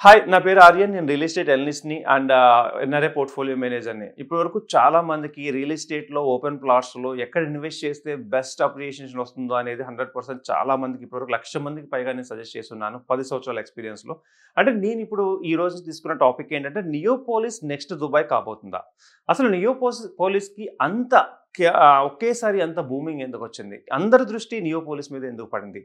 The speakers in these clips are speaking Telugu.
హాయ్, నా పేరు ఆర్యన్. నేను రియల్ ఎస్టేట్ అనలిస్ట్‌ని అండ్ ఎన్ఆర్ఐ పోర్ట్‌ఫోలియో మేనేజర్‌ని. ఇప్పటివరకు చాలా మందికి రియల్ ఎస్టేట్‌లో ఓపెన్ ప్లాట్స్‌లో ఎక్కడ ఇన్వెస్ట్ చేస్తే బెస్ట్ అప్రిషియేషన్ వస్తుందో అనేది 100% చాలా మందికి ఇప్పటివరకు 1,00,000 మందికి పైగా నేను సజెస్ట్ చేస్తున్నాను 10 సంవత్సరాల ఎక్స్‌పీరియన్స్‌లో. అంటే నేను ఇప్పుడు ఈ రోజు తీసుకున్న టాపిక్ ఏంటంటే నియోపోలిస్ నెక్స్ట్ దుబాయ్ కాబోతుందా? అసలు నియోపోలిస్‌కి అంత ఒకేసారి అంత బూమింగ్ ఎందుకొచ్చింది? అందరి దృష్టి నియోపోలిస్ మీద ఎందుకు పడింది?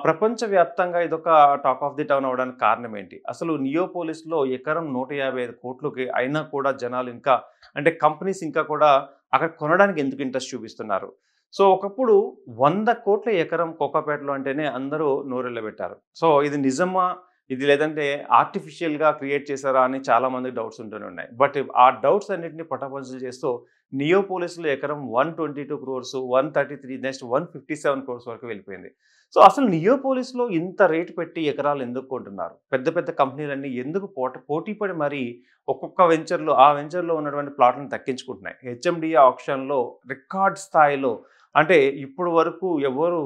ప్రపంచవ్యాప్తంగా ఇదొక టాక్ ఆఫ్ ది టౌన్ అవ్వడానికి కారణం ఏంటి? అసలు నియోపోలిస్‌లో ఎకరం 155 కోట్లకి అయినా కూడా జనాలు ఇంకా అంటే కంపెనీస్ ఇంకా కూడా అక్కడ కొనడానికి ఎందుకు ఇంట్రెస్ట్ చూపిస్తున్నారు? సో, ఒకప్పుడు 100,00,00,000 ఎకరం కోకాపేటలో అంటేనే అందరూ నోరెళ్ళబెట్టారు. సో, ఇది నిజమా? ఇది లేదంటే ఆర్టిఫిషియల్‌గా క్రియేట్ చేశారా అని చాలా మందికి డౌట్స్ ఉంటూనే ఉన్నాయి. బట్ ఆ డౌట్స్ అన్నిటిని పటాపంచలు చేస్తూ నియోపోలిస్‌లో ఎకరం 122 క్రోర్స్, 133 నెక్స్ట్ 157 క్రోర్స్ వరకు వెళ్ళిపోయింది. సో, అసలు నియోపోలిస్‌లో ఇంత రేట్ పెట్టి ఎకరాలు ఎందుకు కొంటున్నారు? పెద్ద పెద్ద కంపెనీలన్నీ ఎందుకు పోటీ పడి మరి ఒక్కొక్క వెంచర్‌లో ఆ వెంచర్‌లో ఉన్నటువంటి ప్లాట్‌లను దక్కించుకుంటున్నాయి. హెచ్ఎండిఏ ఆక్షన్‌లో రికార్డ్ స్థాయిలో అంటే ఇప్పుడు వరకు ఎవరు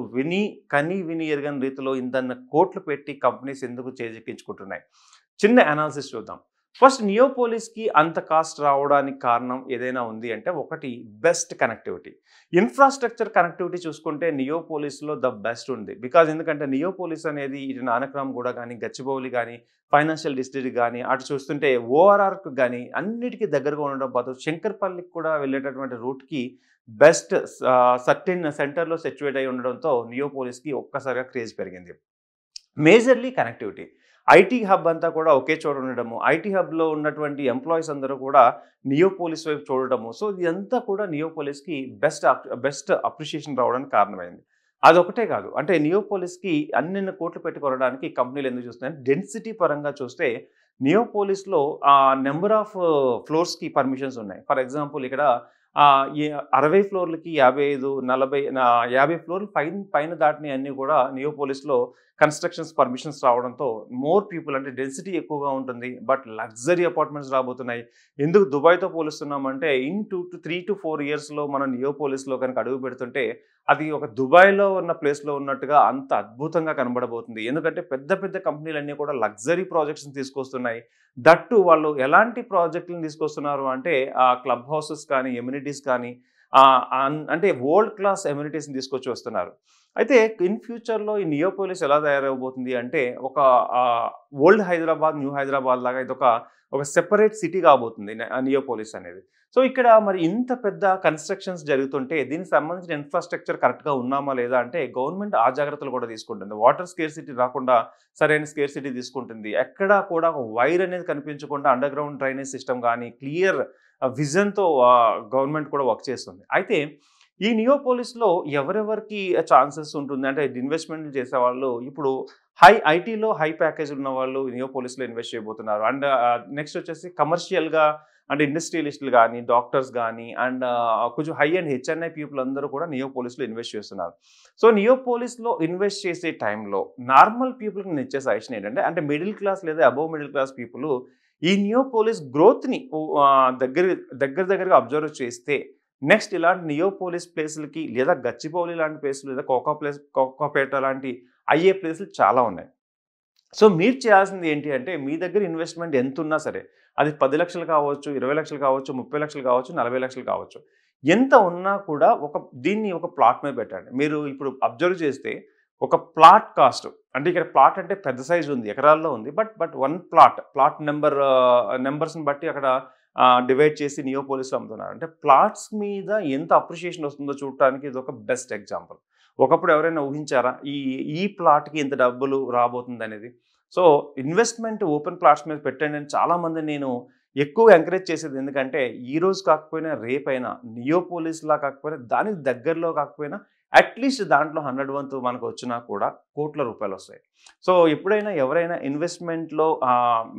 కని విని ఎరుగని రీతిలో ఇంతన్న కోట్లు పెట్టి కంపెనీస్ ఎందుకు చేజిక్కించుకుంటున్నాయి? చిన్న అనాలిసిస్ చూద్దాం. ఫస్ట్ నియోపోలిస్‌కి అంత కాస్ట్ రావడానికి కారణం ఏదైనా ఉంది అంటే ఒకటి బెస్ట్ కనెక్టివిటీ. ఇన్‌ఫ్రాస్ట్రక్చర్ కనెక్టివిటీ చూసుకుంటే నియోపోలిస్‌లో ద బెస్ట్ ఉంది. బికాజ్ ఎందుకంటే నియోపోలిస్ అనేది ఇటు నానక్రామ్‌గూడ గాని, గచ్చిబౌలి గాని, ఫైనాన్షియల్ డిస్ట్రిక్ట్ గాని, అటు చూస్తుంటే ఓఆర్ఆర్‌కి గాని అన్నిటికి దగ్గరగా ఉండడం పాటు శంకర్పల్లికి కూడా వెళ్ళేటటువంటి రూట్‌కి బెస్ట్ సర్టెన్ సెంటర్‌లో సిట్యుయేట్ అయ్యి ఉండడంతో నియోపోలిస్‌కి ఒక్కసారిగా క్రేజ్ పెరిగింది. Majorly connectivity. ఐటీ హబ్ అంతా కూడా ఒకే చోట ఉండడము. ఐటీ హబ్‌లో ఉన్నటువంటి ఎంప్లాయీస్ అందరూ కూడా నియోపోలిస్ వైపు చూడడము. సో, ఇదంతా కూడా నియోపోలిస్‌కి బెస్ట్ అప్రిషియేషన్ రావడానికి కారణమైంది. అదొకటే కాదు. అంటే నియోపోలిస్‌కి అన్నెన్ని కోట్లు పెట్టి కొనడానికి కంపెనీలు ఎందుకు చూస్తున్నాయంటే డెన్సిటీ పరంగా చూస్తే నియోపోలిస్‌లో నంబర్ ఆఫ్ ఫ్లోర్స్‌కి పర్మిషన్స్ ఉన్నాయి. ఫర్ ఎగ్జాంపుల్ ఇక్కడ ఈ 60 ఫ్లోర్‌లకి 55, 40 50 ఫ్లోర్‌లు పైన దాటినయన్నీ కూడా నియోపోలిస్‌లో కన్‌స్ట్రక్షన్స్ పర్మిషన్స్ రావడంతో మోర్ పీపుల్ అంటే డెన్సిటీ ఎక్కువగా ఉంటుంది. బట్ లగ్జరీ అపార్ట్మెంట్స్ రాబోతున్నాయి. ఎందుకు దుబాయ్‌తో పోలుస్తున్నామంటే ఇన్ 3-4 ఇయర్స్‌లో మనం నియోపోలిస్‌లో కనుక అడుగు పెడుతుంటే అది ఒక దుబాయ్‌లో ఉన్న ప్లేస్‌లో ఉన్నట్టుగా అంత అద్భుతంగా కనబడబోతుంది. ఎందుకంటే పెద్ద పెద్ద కంపెనీలన్నీ కూడా లగ్జరీ ప్రాజెక్ట్స్‌ని తీసుకొస్తున్నాయి. దట్టు వాళ్ళు ఎలాంటి ప్రాజెక్ట్‌లని తీసుకొస్తున్నారు అంటే క్లబ్ హౌసెస్ కానీ, ఎమ్యూనిటీస్ కానీ అంటే వరల్డ్ క్లాస్ ఎమ్యూనిటీస్‌ని తీసుకొచ్చి వస్తున్నారు. అయితే ఇన్ ఫ్యూచర్‌లో ఈ నియోపోలిస్ ఎలా తయారవ్వబోతుంది అంటే ఒక ఓల్డ్ హైదరాబాద్, న్యూ హైదరాబాద్ లాగా ఒక సెపరేట్ సిటీ కాబోతుంది నియోపోలిస్ అనేది. సో, ఇక్కడ మరి ఇంత పెద్ద కన్‌స్ట్రక్షన్స్ జరుగుతుంటే దీనికి సంబంధించిన ఇన్‌ఫ్రాస్ట్రక్చర్ కరెక్ట్‌గా ఉన్నామా లేదా అంటే గవర్నమెంట్ ఆ జాగ్రత్తలు కూడా తీసుకుంటుంది. వాటర్ స్కేర్సిటీ రాకుండా సరైన స్కేర్సిటీ తీసుకుంటుంది. ఎక్కడా కూడా ఒక వైర్ అనేది కనిపించకుండా అండర్ గ్రౌండ్ డ్రైనేజ్ సిస్టమ్ గానీ క్లియర్ విజన్‌తో గవర్నమెంట్ కూడా వర్క్ చేస్తుంది. అయితే ఈ నియోపోలిస్‌లో ఎవరెవరికి ఛాన్సెస్ ఉంటుంది అంటే ఇన్వెస్ట్‌మెంట్లు చేసేవాళ్ళు ఇప్పుడు ఐటీలో హై ప్యాకేజ్ ఉన్నవాళ్ళు నియోపోలిస్‌లో ఇన్వెస్ట్ చేయబోతున్నారు. అండ్ నెక్స్ట్ వచ్చేసి కమర్షియల్‌గా అంటే ఇండస్ట్రియలిస్టులు గానీ, డాక్టర్స్ గానీ అండ్ కొంచెం హై అండ్ హెచ్ఎన్ఐ పీపుల్ అందరూ కూడా నియోపోలిస్‌లో ఇన్వెస్ట్ చేస్తున్నారు. సో, నియోపోలిస్‌లో ఇన్వెస్ట్ చేసే టైంలో నార్మల్ పీపుల్‌కి నేను ఇచ్చే సజెషన్ ఏంటంటే అంటే మిడిల్ క్లాస్ లేదా అబోవ్ మిడిల్ క్లాస్ పీపుల్ ఈ నియోపోలిస్ గ్రోత్‌ని దగ్గరగా అబ్జర్వ్ చేస్తే నెక్స్ట్ ఇలాంటి నియోపోలిస్ ప్లేసులకి లేదా గచ్చిబౌలి లాంటి ప్లేసులు లేదా కోకాపేట లాంటి అయ్యే ప్లేసులు చాలా ఉన్నాయి. సో, మీరు చేయాల్సింది ఏంటి అంటే మీ దగ్గర ఇన్వెస్ట్‌మెంట్ ఎంతున్నా సరే అది 10,00,000 కావచ్చు, 20,00,000 కావచ్చు, 30,00,000 కావచ్చు, 40,00,000 కావచ్చు. ఎంత ఉన్నా కూడా దీన్ని ఒక ప్లాట్ మీద పెట్టండి. మీరు ఇప్పుడు అబ్జర్వ్ చేస్తే ఒక ప్లాట్ కాస్ట్ అంటే ఇక్కడ ప్లాట్ అంటే పెద్ద సైజ్ ఉంది. ఎకరాల్లో ఉంది. బట్ 1 ప్లాట్ నంబర్స్‌ని బట్టి అక్కడ డివైడ్ చేసి నియోపోలిస్‌లో అమ్ముతున్నారు. అంటే ప్లాట్స్ మీద ఎంత అప్రిషియేషన్ వస్తుందో చూడటానికి ఇదొక బెస్ట్ ఎగ్జాంపుల్. ఒకప్పుడు ఎవరైనా ఊహించారా? ఈ ప్లాట్‌కి ఇంత డబ్బులు రాబోతుందనేది? సో, ఇన్వెస్ట్‌మెంట్ ఓపెన్ ప్లాట్స్ మీద పెట్టండి అని చాలామందిని నేను ఎక్కువగా ఎంకరేజ్ చేసేది. ఎందుకంటే ఈరోజు కాకపోయినా రేపైనా నియోపోలిస్‌లా కాకపోయినా దానికి దగ్గరలో కాకపోయినా అట్‌లీస్ట్ దాంట్లో 100 వంతు మనకొచ్చినా కూడా కోట్ల రూపాయలొస్తాయి. సో, ఎప్పుడైనా ఎవరైనా ఇన్వెస్ట్‌మెంట్‌లో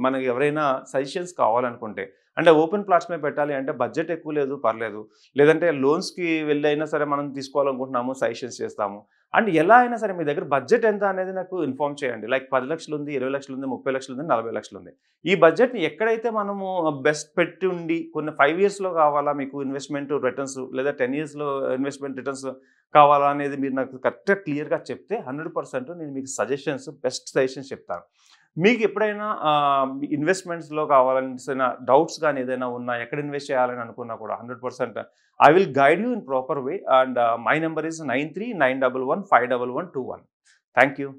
మనకి ఎవరైనా సజెషన్స్ కావాలనుకుంటే అంటే ఓపెన్ ప్లాట్స్ మీద పెట్టాలి అంటే బడ్జెట్ ఎక్కువ లేదు పర్లేదు. లేదంటే లోన్స్‌కి వెళ్ళైనా సరే మనం తీసుకోవాలనుకుంటున్నాము సజెషన్స్ చేస్తాము. అండ్ ఎలా అయినా సరే మీ దగ్గర బడ్జెట్ ఎంత అనేది నాకు ఇన్ఫార్మ్ చేయండి. లైక్ 10,00,000 ఉంది, 20,00,000 ఉంది, 30,00,000 ఉంది, 40,00,000 ఉంది. ఈ బడ్జెట్‌ని ఎక్కడైతే మనము బెస్ట్ పెట్టి ఉండి కొన్ని 5 ఇయర్స్‌లో కావాలా మీకు ఇన్వెస్ట్‌మెంట్ రిటర్న్స్ లేదా 10 ఇయర్స్‌లో ఇన్వెస్ట్‌మెంట్ రిటర్న్స్ కావాలా అనేది మీరు నాకు కరెక్ట్‌గా క్లియర్‌గా చెప్తే 100% నేను మీకు బెస్ట్ సజెషన్స్ చెప్తాను. మీకు ఎప్పుడైనా ఇన్వెస్ట్మెంట్స్‌లో కావాల్సిన డౌట్స్ గాని ఏదైనా ఉన్నా, ఎక్కడ ఇన్వెస్ట్ చేయాలని అనుకున్నా కూడా 100% I will guide you in proper way. And my number is 9391151121. Thank you.